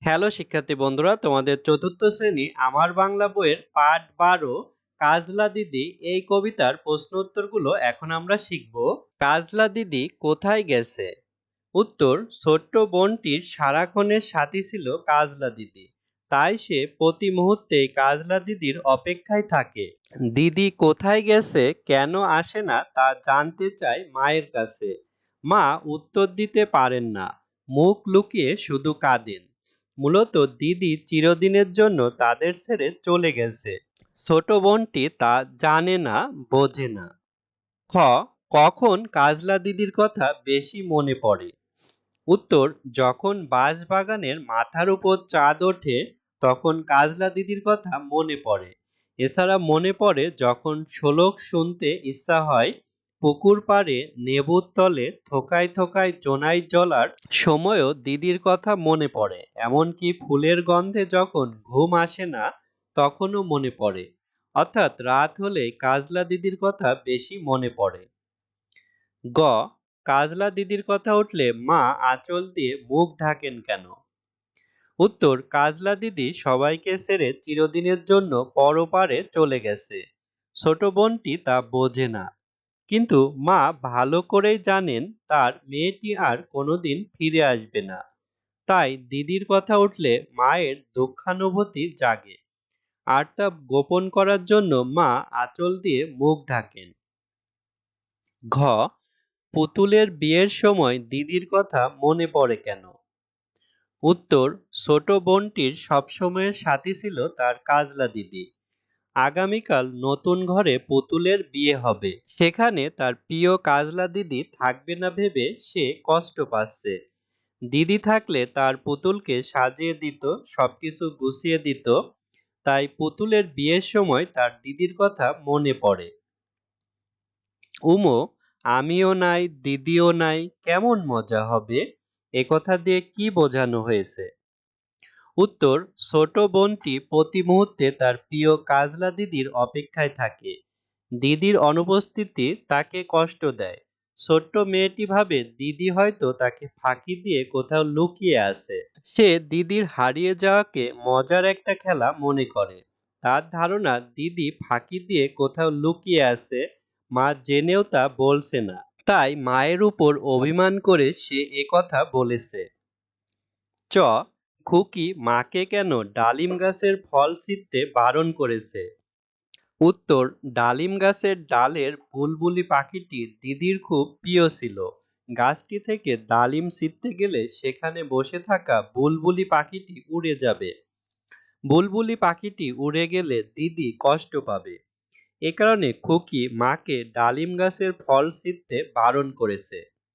Hello শিক্ষার্থী বন্ধুরা, তোমাদের চতুর্থ শ্রেণী আমার বাংলা বইয়ের পাঠ 12 কাজলা দিদি এই কবিতার প্রশ্ন উত্তরগুলো এখন আমরা শিখব। কাজলা দিদি কোথায় গেছে? উত্তর, ছোট্ট বোনটির সারাক্ষণের সাথী ছিল কাজলা দিদি, তাই সে প্রতি মুহূর্তে কাজলা দিদির অপেক্ষায় থাকে। দিদি কোথায় গেছে, কেন আসে না তা জানতে চায় মায়ের কাছে। মা উত্তর দিতে পারেন না, মুখ লুকিয়ে শুধু কাঁদেন। মূলত দিদি চিরদিনের জন্য তাদের ছেড়ে চলে গেছে। ছোট বোনটি তা জানে না, বোঝে না। খ, কখন কাজলা দিদির কথা বেশি মনে পড়ে? উত্তর, যখন বাঁশবাগানের মাথার উপর চাঁদ ওঠে তখন কাজলা দিদির কথা মনে পড়ে। এছাড়া মনে পড়ে যখন শোলক শুনতে ইচ্ছা হয়, পুকুর পাড়ে নেবুর তলে থোকায় থোকায় জোনাই জ্বলার সময়ও দিদির কথা মনে পড়ে। এমনকি ফুলের গন্ধে যখন ঘুম আসে না তখনও মনে পড়ে। অর্থাৎ রাত হলে কাজলা দিদির কথা বেশি মনে পড়ে। গ, কাজলা দিদির কথা উঠলে মা আঁচল দিয়ে মুখ ঢাকেন কেন? উত্তর, কাজলা দিদি সবাইকে ছেড়ে চিরদিনের জন্য পরপারে চলে গেছে। ছোট বোনটি তা বোঝে না, কিন্তু মা ভালো করেই জানেন তার মেয়েটি আর কোনোদিন ফিরে আসবে না। তাই দিদির কথা উঠলে মায়ের দুঃখানুভূতি জাগে, আর তা গোপন করার জন্য মা আঁচল দিয়ে মুখ ঢাকেন। ঘ, পুতুলের বিয়ের সময় দিদির কথা মনে পড়ে কেন? উত্তর, ছোট বোনটির সবসময়ের সাথী ছিল তার কাজলা দিদি। আগামীকাল নতুন ঘরে পুতুলের বিয়ে হবে, সেখানে তার প্রিয় কাজলা দিদি থাকবে না ভেবে সে কষ্ট পাচ্ছে। দিদি থাকলে তার পুতুলকে সাজিয়ে দিত, সবকিছু গুছিয়ে দিত। তাই পুতুলের বিয়ের সময় তার দিদির কথা মনে পড়ে। উমো, আমিও নাই দিদিও নাই, কেমন মজা হবে, একথা দিয়ে কি বোঝানো হয়েছে? উত্তর, ছোট বোনটি প্রতি মুহূর্তে তার প্রিয় কাজলা দিদির অপেক্ষায় থাকে। দিদির অনুপস্থিতি তাকে কষ্ট দেয়। ছোট্ট মেয়েটি ভাবে দিদি হয়তো তাকে ফাঁকি দিয়ে কোথাও লুকিয়ে আছে। সে দিদির হারিয়ে যাওয়াকে মজার একটা খেলা মনে করে। তার ধারণা দিদি ফাঁকি দিয়ে কোথাও লুকিয়ে আছে, মা জেনেও তা বলছে না। তাই মায়ের উপর অভিমান করে সে একথা বলেছে। চ, খুকি মাকে কেন ডালিম গাছের ফল ছিঁড়তে বারণ করেছে? উত্তর, ডালিম গাছের ডালের বুলবুলি পাখিটি দিদির খুব প্রিয় ছিল। গাছটি থেকে ডালিম ছিঁড়তে গেলে সেখানে বসে থাকা বুলবুলি পাখিটি উড়ে যাবে। বুলবুলি পাখিটি উড়ে গেলে দিদি কষ্ট পাবে। এ কারণে খুকি মাকে ডালিম গাছের ফল ছিঁড়তে বারণ করেছে।